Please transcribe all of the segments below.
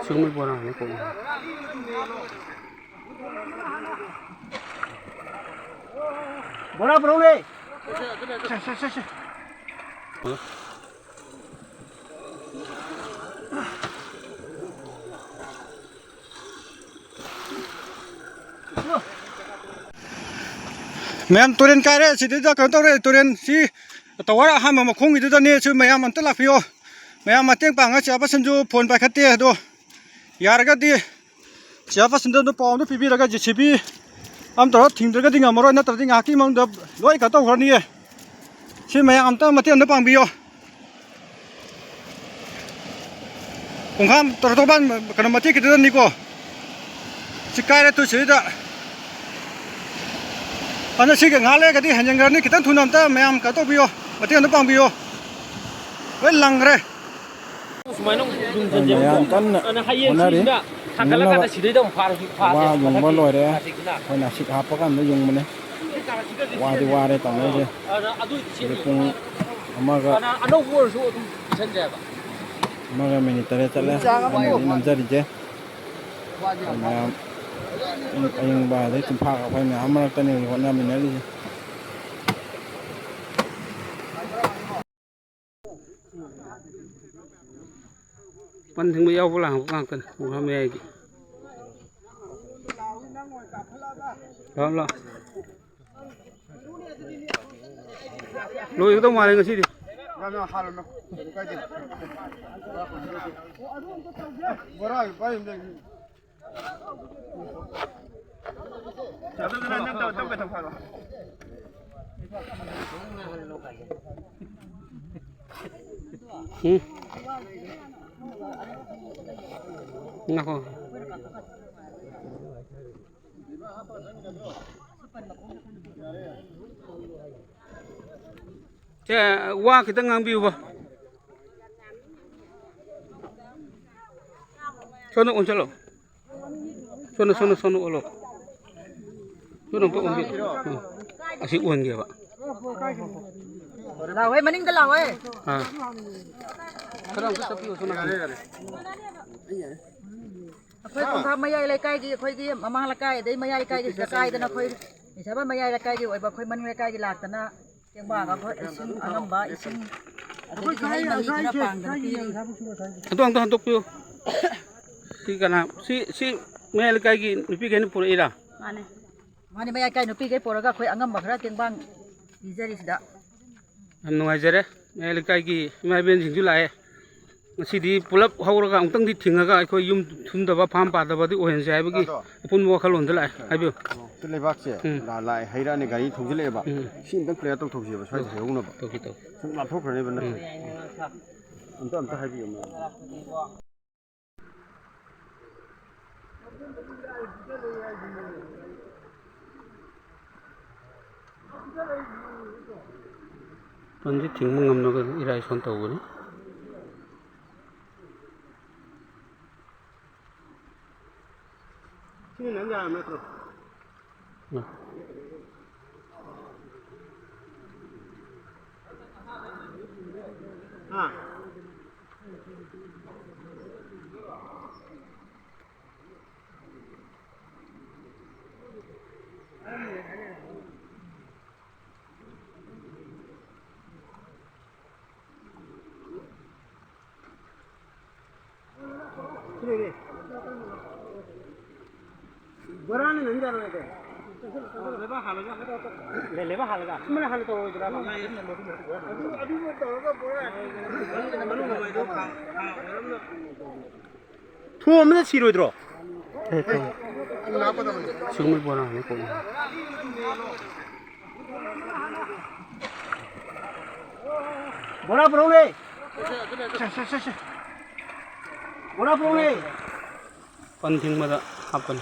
Sumul bola ni ko. Bola bro le. Ma'am तुरंत कह रहे सीधे जा कर तो रे तुरंत सी तवारा हम मखोंग इधर ने सु मैम अंत लाफियो मैम मतेंग पांगा चाबा संजू फोन पे खत्ते है दो यार का दी चाबा संजू तो पाउंड पीपी लगा जिसपी हम तो थिंग दरगा दिंगा मरो न तरदिंग आकी मंग दब लोई का तो खरनी है सी मैम अंत मतेंग न पांबियो उंगाम तो बान कन मते किधर निको सिकारे तो सीधा अन सी गाले गति हंजंगरनी खितन थुनमता मैम का तो बियो मतेंग न पांबियो वे लंगरे मैम कन होनारी थांगलागा सिदै दं वा yung ba loi re hoina sik hap kan no yung mane wa re tang ne je pung amaga Ano wor su isan ja ba. amaga minitare chale nam jari je ma'am ayung ba de chimpa ka phai me amar ta ne hona minali je Pan thing bayau pula hang kan bukan me ki. Lo. Lo itu mana nggak sih di? Ngako. Wah kita ngambil apa? Sono unsur lo. Sono lo. Sono untuk unsur. Asyik uang dia pak. Lawe maning da lawe. Ah. Sekarang kita piu sono. Khoi kon tha mayai lai kai gi khoi gi mamang la kai dei mayai kai gi kai da na khoi ni saban mayai la kai gi oi ba khoi maning la kai gi lak ta na keng ba ga khoi isin angam ba isin adu gi hai mali na pang da pi Hantuk piu. Tikana si mayai la kai gi nupi kai ni pura ira. Mani mayai kai nupi kai pora ga khoi angam ba khara keng bang dijari sida. Am nuaijare mayai la kai gi mai ben sing ju lai. Masih pulap hauraga ungtang di thingaga akhoi yum thumdaba pham padaba di ohen sai bagi pun mo khalon dala haibio tu lebak che la lai haira ne gari thongile ba sin dang player tok thogje ba sai heuna ba to kito sung la thok rane ba na amta haibio ma panji thingmung ngamno ga irai son tawuni sini nang ja metro sini Berani nanti ada itu. Lebah halaga. Lebah halaga. Mana hal itu berapa? Aduh betul kan boleh. Tuh mana sih itu? Sumul bola ni ko. Bola bro le. Bola bro le. Pan thing mada happen.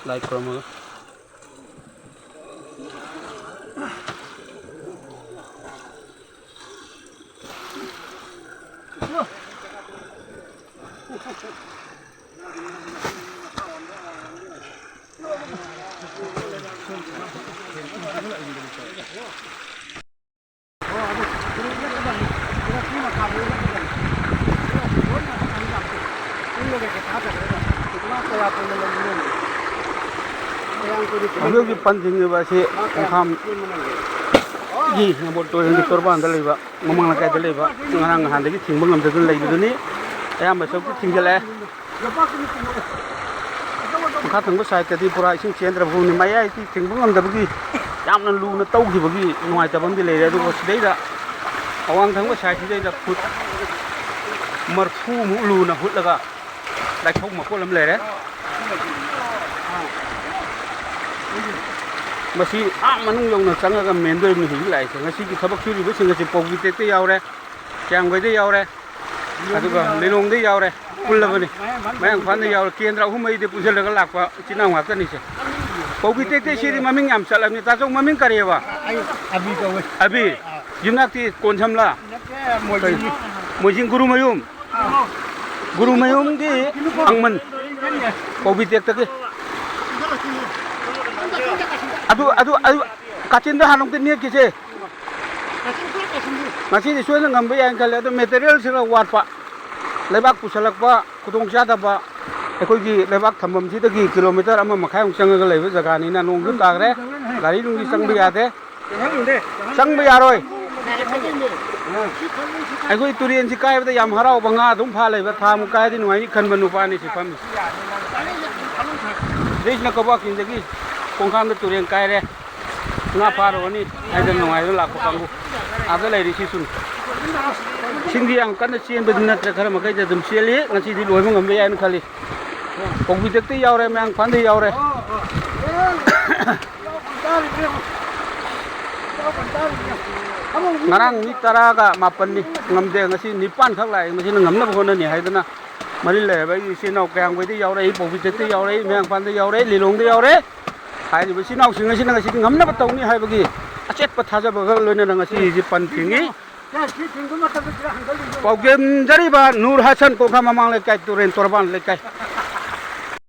Like promo. ꯍꯧꯖꯤꯛ ꯄꯟ ꯊꯤꯡꯉꯤꯕ ꯑꯁꯤ ꯈꯣꯡꯈꯥꯝꯒꯤ ꯅꯝꯕꯣꯜ ꯇꯨꯔꯦꯟꯒꯤ ꯇꯣꯔꯕꯥꯟꯗ ꯂꯩꯕ ꯃꯃꯥꯡ ꯂꯩꯀꯥꯏꯗ ꯂꯩꯕ ꯉꯔꯥꯡ ꯅꯍꯥꯟꯗꯒꯤ ꯊꯤꯡꯕ ꯉꯝꯗꯗꯨꯅ ꯂꯩꯕꯗꯨꯅꯤ ꯑꯌꯥꯝꯕ ꯁꯔꯨꯛꯇꯤ ꯊꯤꯡꯖꯤꯜꯂꯛꯑꯦ ꯃꯈꯥ ꯊꯪꯕ ꯁꯥꯏꯠꯇꯗꯤ ꯄꯨꯔꯥ ꯏꯁꯤꯡ ꯆꯦꯟꯗ꯭ꯔꯕ ꯐꯥꯎꯅꯤ ꯃꯌꯥꯏꯗꯤ ꯊꯤꯡꯕ ꯉꯝꯗꯕꯒꯤ ꯌꯥꯝꯅ ꯂꯨꯅ ꯇꯧꯈꯤꯕꯒꯤ ꯅꯨꯡꯉꯥꯏꯇꯕ ꯑꯃꯗꯤ ꯂꯩꯔꯦ ꯑꯗꯨꯕꯨ ꯁꯤꯗꯩꯗ ꯑꯋꯥꯡ ꯊꯪꯕ ꯁꯥꯏꯠꯁꯤꯗꯩꯗ ꯐꯨꯠ 40ꯃꯨꯛ ꯂꯨꯅ ꯍꯨꯠꯂꯒ ꯂꯥꯏꯊꯧ ꯃꯀꯣꯜ ꯑꯃ ꯂꯩꯔꯦ ꯃꯁꯤ ꯃꯅꯨꯡ ꯌꯧꯅ ꯆꯪꯉꯒ ꯃꯦꯟꯗꯣꯏꯅꯤ ꯍꯧꯖꯤꯛ ꯂꯥꯛꯏꯁꯦ ꯉꯁꯤꯒꯤ ꯊꯕꯛ ꯁꯨꯔꯤꯕꯁꯤꯡ ꯑꯁꯤ ꯄꯧꯕꯤ ꯇꯦꯛꯇ ꯌꯥꯎꯔꯦ ꯀ꯭ꯌꯥꯝꯒꯩꯗ ꯌꯥꯎꯔꯦ ꯑꯗꯨꯒ ꯂꯤꯂꯣꯡꯗ ꯌꯥꯎꯔꯦ ꯄꯨꯜꯂꯕꯅꯤ ꯃꯌꯥꯡꯐꯥꯟꯗ ꯌꯥꯎꯔꯦ ꯀꯦꯟꯗ꯭ꯔ ꯑꯍꯨꯝ ꯃꯔꯤꯗ ꯄꯨꯟꯁꯤꯜꯂꯒ ꯂꯥꯛꯄ ꯏꯆꯤꯟ ꯏꯅꯥꯎ ꯉꯥꯛꯇꯅꯤꯁꯦ ꯄꯧꯕꯤ ꯇꯦꯛꯇ ꯁꯤꯗꯤ ꯃꯃꯤꯡ ꯌꯥꯝ ꯆꯠꯂꯕꯅꯤ ꯇꯥꯆꯧ ꯃꯃꯤꯡ ꯀꯔꯤꯑꯕ ꯑꯕꯤ ꯌꯨꯝꯅꯥꯛꯇꯤ ꯀꯣꯟꯁꯝꯂꯥ ꯃꯣꯏꯖꯤꯡ ꯒꯨꯔꯨꯃꯌꯨꯝꯒꯤ ꯑꯪꯃꯟ ꯄꯧꯕꯤ ꯇꯦꯛꯇꯒꯤ ꯑꯗꯨ ꯀꯥꯆꯤꯟꯗ ꯍꯥꯟꯅ ꯅꯦꯠꯈꯤꯁꯦ ꯉꯁꯤꯗꯤ ꯁꯣꯏꯅ ꯉꯝꯕ ꯌꯥꯏꯅ ꯈꯜꯂꯦ ꯑꯗꯣ ꯃꯦꯇꯔꯤꯌꯦꯜꯁꯤꯅ ꯋꯥꯠꯄ ꯂꯩꯕꯥꯛ ꯄꯨꯁꯜꯂꯛꯄ ꯈꯨꯗꯣꯡꯆꯥꯗꯕ ꯑꯩꯈꯣꯏꯒꯤ ꯂꯩꯕꯥꯛ ꯊꯝꯐꯝꯁꯤꯗꯒꯤ ꯀꯤꯂꯣꯃꯤꯇꯔ 1.5ꯃꯨꯛ ꯆꯪꯉꯒ ꯂꯩꯕ ꯖꯒꯥꯅꯤꯅ ꯅꯣꯡꯁꯨ ꯇꯥꯈ꯭ꯔꯦ ꯒꯥꯔꯤ ꯅꯨꯡꯒꯤ ꯆꯪꯕ ꯌꯥꯗꯦ ꯆꯪꯕ ꯌꯥꯔꯣꯏ ꯑꯩꯈꯣꯏ ꯇꯨꯔꯦꯟꯁꯤ ꯀꯥꯏꯕꯗ ꯌꯥꯝ ꯍꯔꯥꯎꯕ ꯉꯥ ꯑꯗꯨꯝ ꯐꯥ ꯂꯩꯕ ꯊꯥꯃꯨꯛ ꯀꯥꯏꯗꯤ ꯅꯨꯡꯉꯥꯏꯅꯤ ꯈꯟꯕ ꯅꯨꯄꯥꯅꯤ ꯁꯤ ꯐꯝꯃꯤ ꯁꯤꯗꯩꯁꯤꯅ ꯀꯧꯕꯥꯛꯆꯤꯡꯗꯒꯤ ꯈꯣꯡꯈꯥꯝꯗ ꯇꯨꯔꯦꯟ ꯀꯥꯏꯔꯦ ꯉꯥ ꯐꯥꯔꯨꯔꯅꯤ ꯍꯥꯏꯗꯅ ꯅꯨꯡꯉꯥꯏꯗꯅ ꯂꯥꯛꯄ ꯀꯥꯡꯕꯨ ꯑꯥꯗ ꯂꯩꯔꯤꯁꯤꯁꯨꯅꯤ ꯏꯁꯤꯡꯗꯤ ꯌꯥꯝ ꯀꯟꯅ ꯆꯦꯟꯕꯗꯤ ꯅꯠꯇ꯭ꯔꯦ ꯈꯔ ꯃꯈꯩꯗ ꯑꯗꯨꯝ ꯆꯦꯜꯂꯤ ꯉꯁꯤꯗꯤ ꯂꯣꯏꯕ ꯉꯝꯕ ꯌꯥꯏꯅ ꯈꯜꯂꯤ ꯄꯧꯕꯤ ꯇꯦꯛꯇ ꯌꯥꯎꯔꯦ ꯃꯌꯥꯡꯐꯥꯟꯗ ꯌꯥꯎꯔꯦ ꯉꯔꯥꯡ ꯃꯤ 10ꯒ 9ꯅꯤ ꯉꯝꯗꯦ ꯉꯁꯤ 9 ꯈꯛ ꯂꯥꯛꯑꯦ ꯃꯁꯤꯅ ꯉꯝꯅꯕ ꯍꯣꯠꯅꯅꯤ ꯍꯥꯏꯗꯅ ꯃꯔꯤ ꯂꯩꯔꯕ ꯑꯩꯒꯤ ꯏꯆꯤꯟ ꯏꯅꯥꯎ ꯀꯌꯥꯝꯒꯩꯗ ꯌꯥꯎꯔꯛꯏ ꯄꯧꯕꯤ ꯇꯦꯛꯇ ꯌꯥꯎꯔꯛꯏ ꯃꯌꯥꯡꯐꯥꯟꯗ ꯌꯥꯎꯔꯛꯏ ꯂꯤꯂꯣꯡꯗ ꯌꯥꯎꯔꯦ ꯍꯥꯏꯔꯤꯕ ꯏꯆꯤꯟ ꯏꯅꯥꯎꯁꯤꯡ ꯑꯁꯤꯅ ꯉꯁꯤꯗꯤ ꯉꯝꯅꯕ ꯇꯧꯅꯤ ꯍꯥꯏꯕꯒꯤ ꯑꯆꯦꯠꯄ ꯊꯥꯖꯕꯒ ꯂꯣꯏꯅꯅ ꯉꯁꯤꯁꯤ ꯄꯟ ꯊꯤꯡꯉꯤ ꯄꯥꯎꯖꯦꯟꯖꯔꯤꯕ ꯅꯨꯔ ꯍꯥꯁꯟ ꯀꯣꯡꯈꯥꯝ ꯃꯃꯥꯡ ꯂꯩꯀꯥꯏ ꯇꯨꯔꯦꯟ ꯇꯣꯔꯕꯥꯟ ꯂꯩꯀꯥꯏ